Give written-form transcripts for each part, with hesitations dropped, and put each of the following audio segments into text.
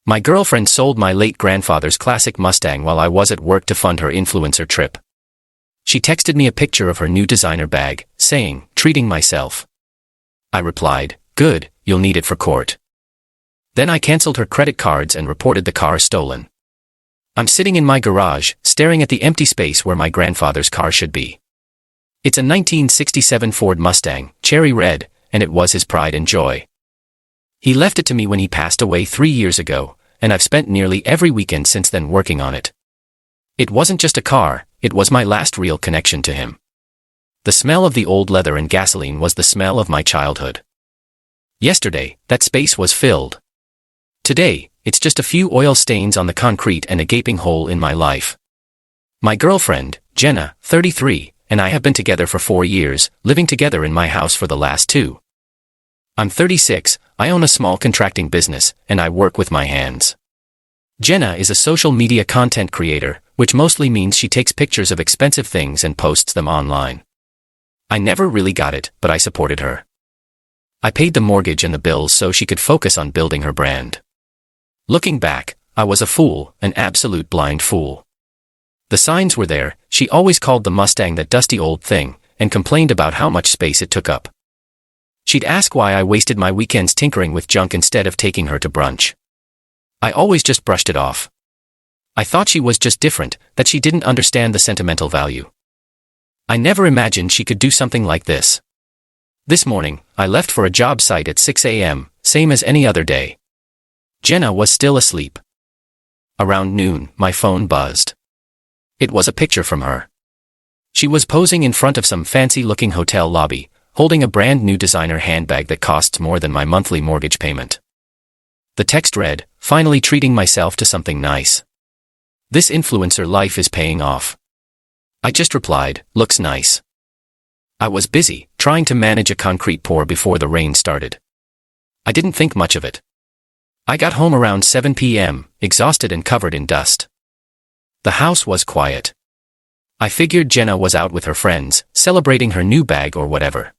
My girlfriend sold my late grandfather's classic Mustang while I was at work to fund her influencer trip. She texted me a picture of her new designer bag, saying, "Treating myself." I replied, "Good, you'll need it for court." Then I canceled her credit cards and reported the car stolen. I'm sitting in my garage, staring at the empty space where my grandfather's car should be. It's a 1967 Ford Mustang, cherry red, and it was his pride and joy. He left it to me when he passed away 3 years ago, and I've spent nearly every weekend since then working on it. It wasn't just a car, it was my last real connection to him. The smell of the old leather and gasoline was the smell of my childhood. Yesterday, that space was filled. Today, it's just a few oil stains on the concrete and a gaping hole in my life. My girlfriend, Jenna, 33, and I have been together for 4 years, living together in my house for the last 2. I'm 36, I own a small contracting business, and I work with my hands. Jenna is a social media content creator, which mostly means she takes pictures of expensive things and posts them online. I never really got it, but I supported her. I paid the mortgage and the bills so she could focus on building her brand. Looking back, I was a fool, an absolute blind fool. The signs were there, she always called the Mustang that dusty old thing, and complained about how much space it took up. She'd ask why I wasted my weekends tinkering with junk instead of taking her to brunch. I always just brushed it off. I thought she was just different, that she didn't understand the sentimental value. I never imagined she could do something like this. This morning, I left for a job site at 6 a.m., same as any other day. Jenna was still asleep. Around noon, my phone buzzed. It was a picture from her. She was posing in front of some fancy-looking hotel lobby, holding a brand-new designer handbag that costs more than my monthly mortgage payment. The text read, "Finally treating myself to something nice. This influencer life is paying off." I just replied, "Looks nice." I was busy, trying to manage a concrete pour before the rain started. I didn't think much of it. I got home around 7 p.m., exhausted and covered in dust. The house was quiet. I figured Jenna was out with her friends, celebrating her new bag or whatever.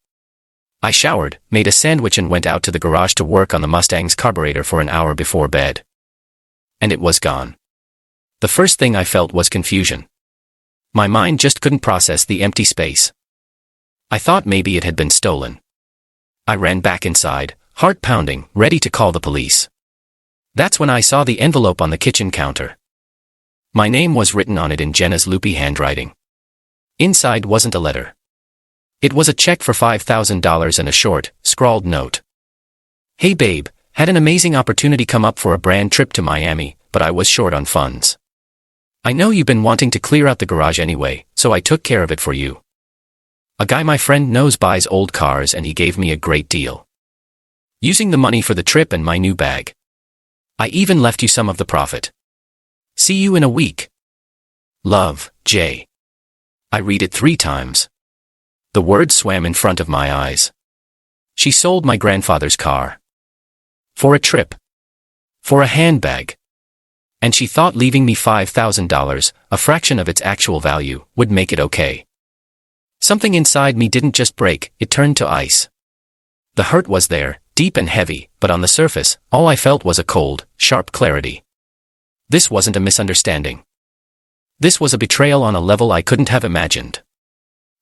I showered, made a sandwich and went out to the garage to work on the Mustang's carburetor for an hour before bed. And it was gone. The first thing I felt was confusion. My mind just couldn't process the empty space. I thought maybe it had been stolen. I ran back inside, heart pounding, ready to call the police. That's when I saw the envelope on the kitchen counter. My name was written on it in Jenna's loopy handwriting. Inside wasn't a letter. It was a check for $5,000 and a short, scrawled note. "Hey babe, had an amazing opportunity come up for a brand trip to Miami, but I was short on funds. I know you've been wanting to clear out the garage anyway, so I took care of it for you. A guy my friend knows buys old cars and he gave me a great deal. Using the money for the trip and my new bag. I even left you some of the profit. See you in a week. Love, Jay." I read it 3 times. The words swam in front of my eyes. She sold my grandfather's car. For a trip. For a handbag. And she thought leaving me $5,000, a fraction of its actual value, would make it okay. Something inside me didn't just break, it turned to ice. The hurt was there, deep and heavy, but on the surface, all I felt was a cold, sharp clarity. This wasn't a misunderstanding. This was a betrayal on a level I couldn't have imagined.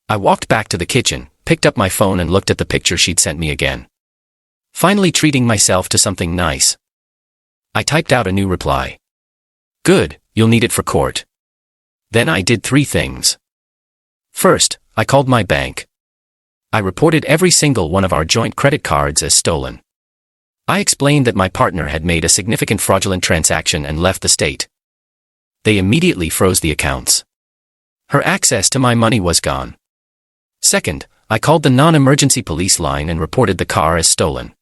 I walked back to the kitchen, picked up my phone and looked at the picture she'd sent me again. Finally treating myself to something nice. I typed out a new reply. "Good, you'll need it for court." Then I did 3 things. First, I called my bank. I reported every single one of our joint credit cards as stolen. I explained that my partner had made a significant fraudulent transaction and left the state. They immediately froze the accounts. Her access to my money was gone. Second, I called the non-emergency police line and reported the car as stolen.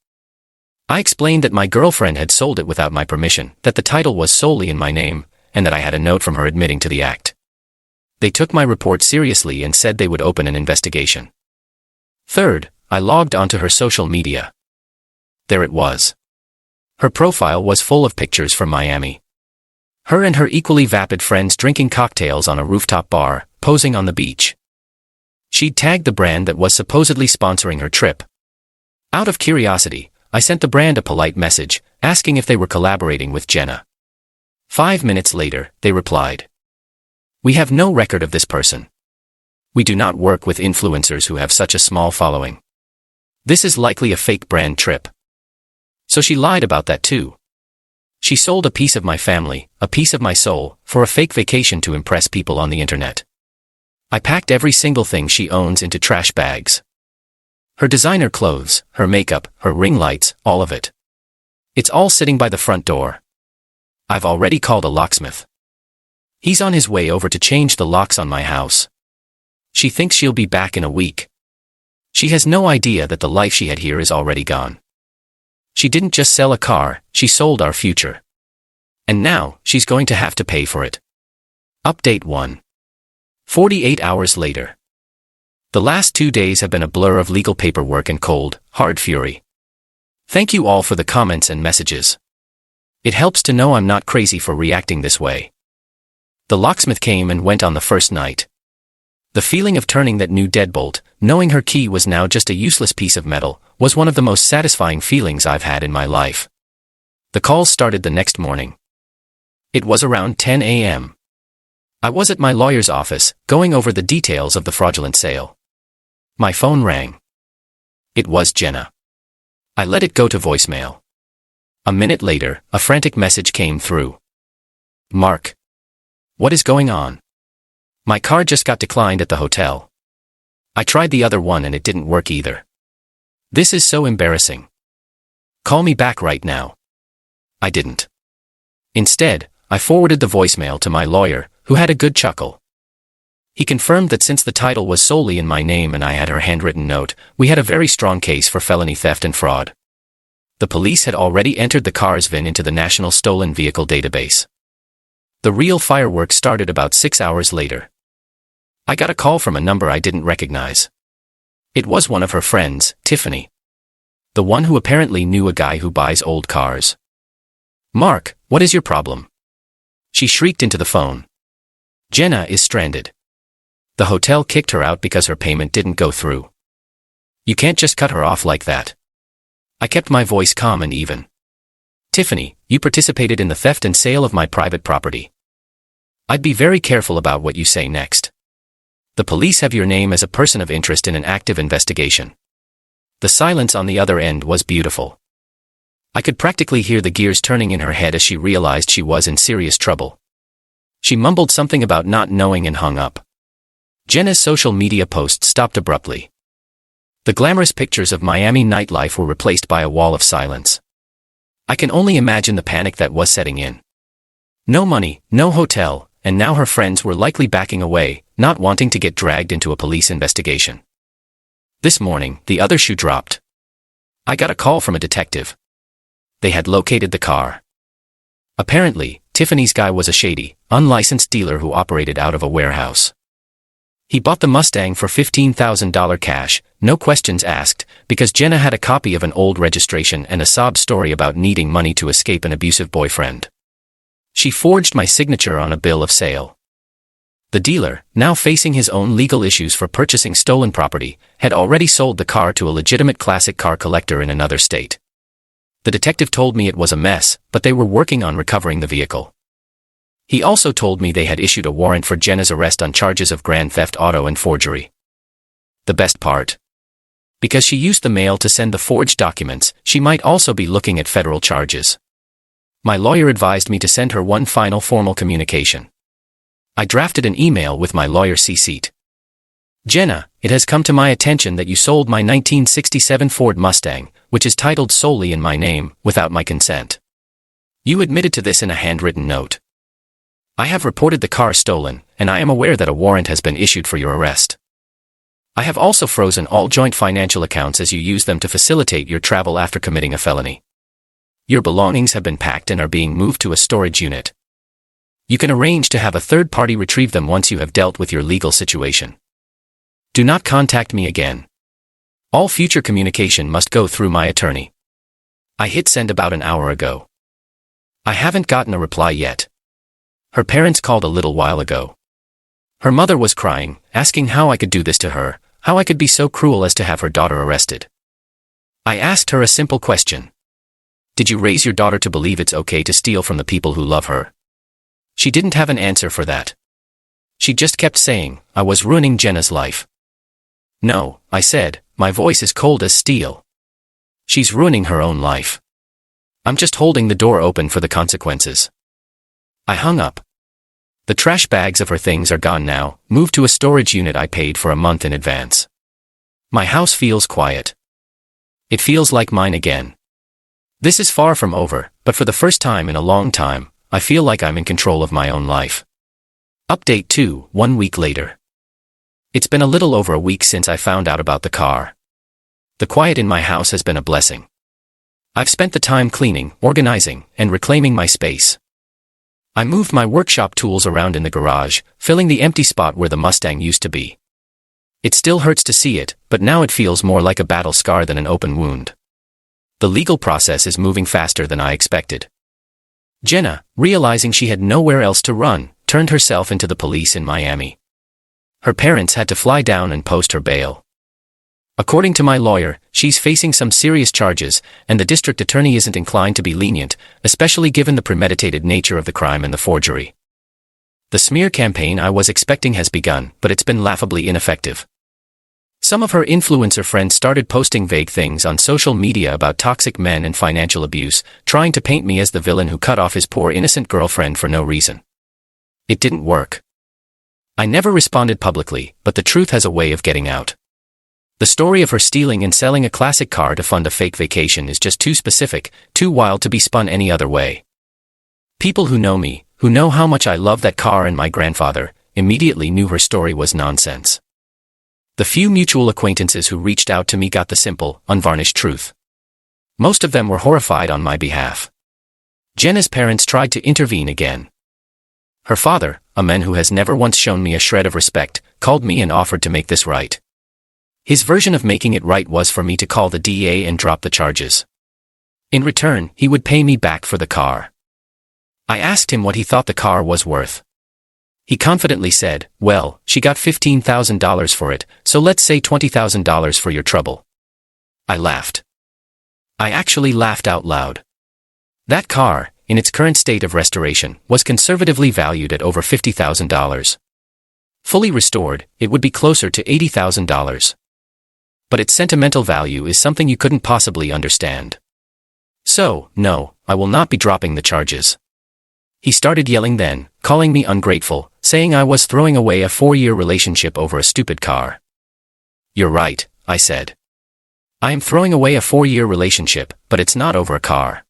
I explained that my girlfriend had sold it without my permission, that the title was solely in my name, and that I had a note from her admitting to the act. They took my report seriously and said they would open an investigation. Third, I logged onto her social media. There it was. Her profile was full of pictures from Miami. Her and her equally vapid friends drinking cocktails on a rooftop bar, posing on the beach. She'd tagged the brand that was supposedly sponsoring her trip. Out of curiosity, I sent the brand a polite message, asking if they were collaborating with Jenna. 5 minutes later, they replied, "We have no record of this person. We do not work with influencers who have such a small following. This is likely a fake brand trip." So she lied about that too. She sold a piece of my family, a piece of my soul, for a fake vacation to impress people on the internet. I packed every single thing she owns into trash bags. Her designer clothes, her makeup, her ring lights, all of it. It's all sitting by the front door. I've already called a locksmith. He's on his way over to change the locks on my house. She thinks she'll be back in a week. She has no idea that the life she had here is already gone. She didn't just sell a car, she sold our future. And now, she's going to have to pay for it. Update 1. 48 hours later. The last 2 days have been a blur of legal paperwork and cold, hard fury. Thank you all for the comments and messages. It helps to know I'm not crazy for reacting this way. The locksmith came and went on the first night. The feeling of turning that new deadbolt, knowing her key was now just a useless piece of metal, was one of the most satisfying feelings I've had in my life. The calls started the next morning. It was around 10 a.m. I was at my lawyer's office, going over the details of the fraudulent sale. My phone rang. It was Jenna. I let it go to voicemail. A minute later, a frantic message came through. "Mark. What is going on? My card just got declined at the hotel. I tried the other one and it didn't work either. This is so embarrassing. Call me back right now." I didn't. Instead, I forwarded the voicemail to my lawyer, who had a good chuckle. He confirmed that since the title was solely in my name and I had her handwritten note, we had a very strong case for felony theft and fraud. The police had already entered the car's VIN into the National Stolen Vehicle Database. The real fireworks started about 6 hours later. I got a call from a number I didn't recognize. It was one of her friends, Tiffany. The one who apparently knew a guy who buys old cars. "Mark, what is your problem?" She shrieked into the phone. "Jenna is stranded. The hotel kicked her out because her payment didn't go through. You can't just cut her off like that." I kept my voice calm and even. "Tiffany, you participated in the theft and sale of my private property. I'd be very careful about what you say next. The police have your name as a person of interest in an active investigation." The silence on the other end was beautiful. I could practically hear the gears turning in her head as she realized she was in serious trouble. She mumbled something about not knowing and hung up. Jenna's social media post stopped abruptly. The glamorous pictures of Miami nightlife were replaced by a wall of silence. I can only imagine the panic that was setting in. No money, no hotel, and now her friends were likely backing away, not wanting to get dragged into a police investigation. This morning, the other shoe dropped. I got a call from a detective. They had located the car. Apparently, Tiffany's guy was a shady, unlicensed dealer who operated out of a warehouse. He bought the Mustang for $15,000 cash, no questions asked, because Jenna had a copy of an old registration and a sob story about needing money to escape an abusive boyfriend. She forged my signature on a bill of sale. The dealer, now facing his own legal issues for purchasing stolen property, had already sold the car to a legitimate classic car collector in another state. The detective told me it was a mess, but they were working on recovering the vehicle. He also told me they had issued a warrant for Jenna's arrest on charges of grand theft auto and forgery. The best part? Because she used the mail to send the forged documents, she might also be looking at federal charges. My lawyer advised me to send her one final formal communication. I drafted an email with my lawyer CC'd. "Jenna, it has come to my attention that you sold my 1967 Ford Mustang, which is titled solely in my name, without my consent. You admitted to this in a handwritten note. I have reported the car stolen, and I am aware that a warrant has been issued for your arrest. I have also frozen all joint financial accounts as you use them to facilitate your travel after committing a felony. Your belongings have been packed and are being moved to a storage unit. You can arrange to have a third party retrieve them once you have dealt with your legal situation. Do not contact me again. All future communication must go through my attorney." I hit send about an hour ago. I haven't gotten a reply yet. Her parents called a little while ago. Her mother was crying, asking how I could do this to her, how I could be so cruel as to have her daughter arrested. I asked her a simple question. Did you raise your daughter to believe it's okay to steal from the people who love her? She didn't have an answer for that. She just kept saying, I was ruining Jenna's life. No, I said, my voice is cold as steel. She's ruining her own life. I'm just holding the door open for the consequences. I hung up. The trash bags of her things are gone now, moved to a storage unit I paid for a month in advance. My house feels quiet. It feels like mine again. This is far from over, but for the first time in a long time, I feel like I'm in control of my own life. Update 2, 1 week later. It's been a little over a week since I found out about the car. The quiet in my house has been a blessing. I've spent the time cleaning, organizing, and reclaiming my space. I moved my workshop tools around in the garage, filling the empty spot where the Mustang used to be. It still hurts to see it, but now it feels more like a battle scar than an open wound. The legal process is moving faster than I expected. Jenna, realizing she had nowhere else to run, turned herself into the police in Miami. Her parents had to fly down and post her bail. According to my lawyer, she's facing some serious charges, and the district attorney isn't inclined to be lenient, especially given the premeditated nature of the crime and the forgery. The smear campaign I was expecting has begun, but it's been laughably ineffective. Some of her influencer friends started posting vague things on social media about toxic men and financial abuse, trying to paint me as the villain who cut off his poor innocent girlfriend for no reason. It didn't work. I never responded publicly, but the truth has a way of getting out. The story of her stealing and selling a classic car to fund a fake vacation is just too specific, too wild to be spun any other way. People who know me, who know how much I love that car and my grandfather, immediately knew her story was nonsense. The few mutual acquaintances who reached out to me got the simple, unvarnished truth. Most of them were horrified on my behalf. Jenna's parents tried to intervene again. Her father, a man who has never once shown me a shred of respect, called me and offered to make this right. His version of making it right was for me to call the DA and drop the charges. In return, he would pay me back for the car. I asked him what he thought the car was worth. He confidently said, well, she got $15,000 for it, so let's say $20,000 for your trouble. I laughed. I actually laughed out loud. That car, in its current state of restoration, was conservatively valued at over $50,000. Fully restored, it would be closer to $80,000. But its sentimental value is something you couldn't possibly understand. So, no, I will not be dropping the charges. He started yelling then, calling me ungrateful, saying I was throwing away a 4-year relationship over a stupid car. You're right, I said. I am throwing away a 4-year relationship, but it's not over a car.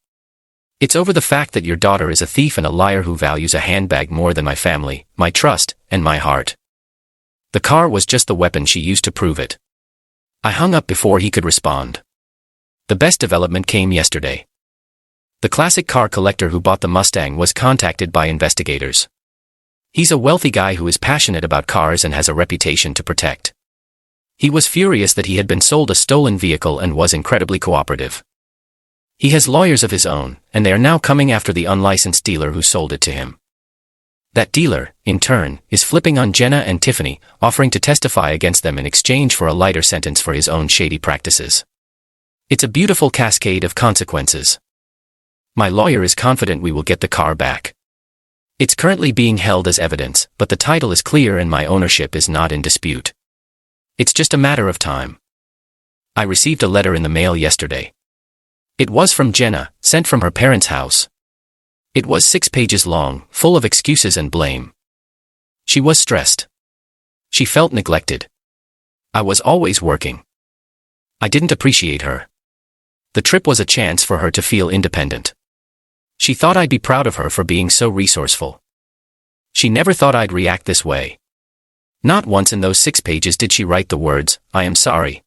It's over the fact that your daughter is a thief and a liar who values a handbag more than my family, my trust, and my heart. The car was just the weapon she used to prove it. I hung up before he could respond. The best development came yesterday. The classic car collector who bought the Mustang was contacted by investigators. He's a wealthy guy who is passionate about cars and has a reputation to protect. He was furious that he had been sold a stolen vehicle and was incredibly cooperative. He has lawyers of his own, and they are now coming after the unlicensed dealer who sold it to him. That dealer, in turn, is flipping on Jenna and Tiffany, offering to testify against them in exchange for a lighter sentence for his own shady practices. It's a beautiful cascade of consequences. My lawyer is confident we will get the car back. It's currently being held as evidence, but the title is clear and my ownership is not in dispute. It's just a matter of time. I received a letter in the mail yesterday. It was from Jenna, sent from her parents' house. It was 6 pages long, full of excuses and blame. She was stressed. She felt neglected. I was always working. I didn't appreciate her. The trip was a chance for her to feel independent. She thought I'd be proud of her for being so resourceful. She never thought I'd react this way. Not once in those 6 pages did she write the words, I am sorry.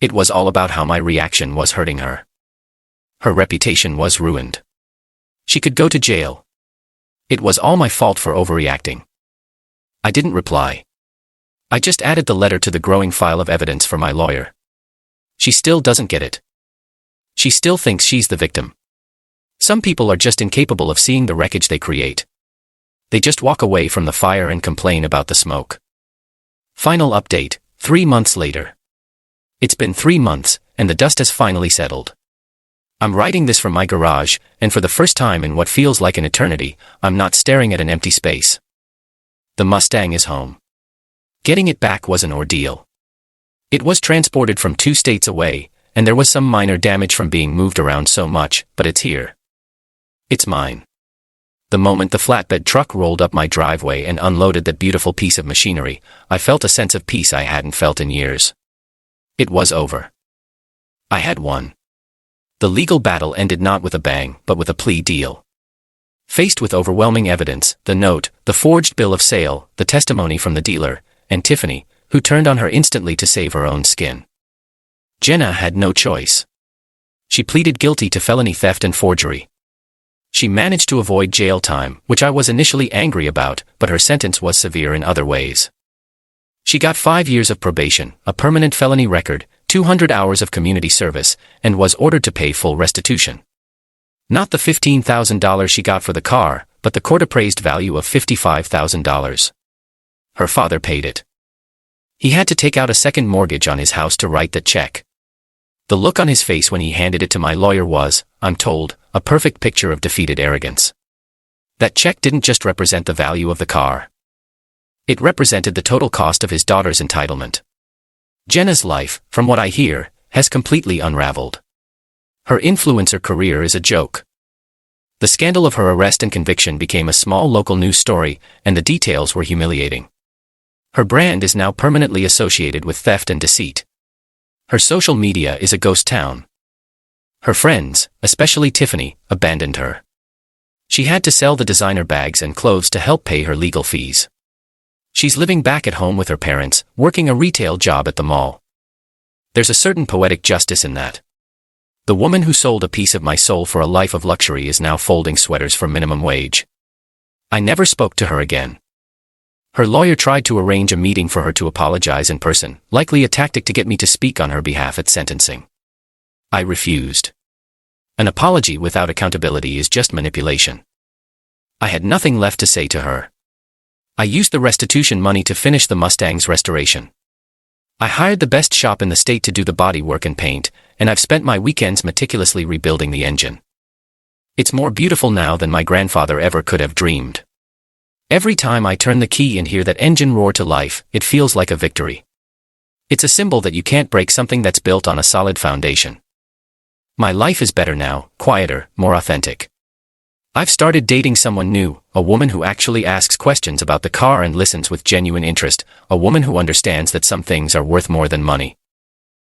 It was all about how my reaction was hurting her. Her reputation was ruined. She could go to jail. It was all my fault for overreacting. I didn't reply. I just added the letter to the growing file of evidence for my lawyer. She still doesn't get it. She still thinks she's the victim. Some people are just incapable of seeing the wreckage they create. They just walk away from the fire and complain about the smoke. Final update, 3 months later. It's been 3 months, and the dust has finally settled. I'm writing this from my garage, and for the first time in what feels like an eternity, I'm not staring at an empty space. The Mustang is home. Getting it back was an ordeal. It was transported from 2 states away, and there was some minor damage from being moved around so much, but it's here. It's mine. The moment the flatbed truck rolled up my driveway and unloaded that beautiful piece of machinery, I felt a sense of peace I hadn't felt in years. It was over. I had won. The legal battle ended not with a bang, but with a plea deal. Faced with overwhelming evidence, the note, the forged bill of sale, the testimony from the dealer, and Tiffany, who turned on her instantly to save her own skin, Jenna had no choice. She pleaded guilty to felony theft and forgery. She managed to avoid jail time, which I was initially angry about, but her sentence was severe in other ways. She got 5 years of probation, a permanent felony record, 200 hours of community service, and was ordered to pay full restitution. Not the $15,000 she got for the car, but the court-appraised value of $55,000. Her father paid it. He had to take out a second mortgage on his house to write that check. The look on his face when he handed it to my lawyer was, I'm told, a perfect picture of defeated arrogance. That check didn't just represent the value of the car. It represented the total cost of his daughter's entitlement. Jenna's life, from what I hear, has completely unraveled. Her influencer career is a joke. The scandal of her arrest and conviction became a small local news story, and the details were humiliating. Her brand is now permanently associated with theft and deceit. Her social media is a ghost town. Her friends, especially Tiffany, abandoned her. She had to sell the designer bags and clothes to help pay her legal fees. She's living back at home with her parents, working a retail job at the mall. There's a certain poetic justice in that. The woman who sold a piece of my soul for a life of luxury is now folding sweaters for minimum wage. I never spoke to her again. Her lawyer tried to arrange a meeting for her to apologize in person, likely a tactic to get me to speak on her behalf at sentencing. I refused. An apology without accountability is just manipulation. I had nothing left to say to her. I used the restitution money to finish the Mustang's restoration. I hired the best shop in the state to do the body work and paint, and I've spent my weekends meticulously rebuilding the engine. It's more beautiful now than my grandfather ever could have dreamed. Every time I turn the key and hear that engine roar to life, it feels like a victory. It's a symbol that you can't break something that's built on a solid foundation. My life is better now, quieter, more authentic. I've started dating someone new, a woman who actually asks questions about the car and listens with genuine interest, a woman who understands that some things are worth more than money.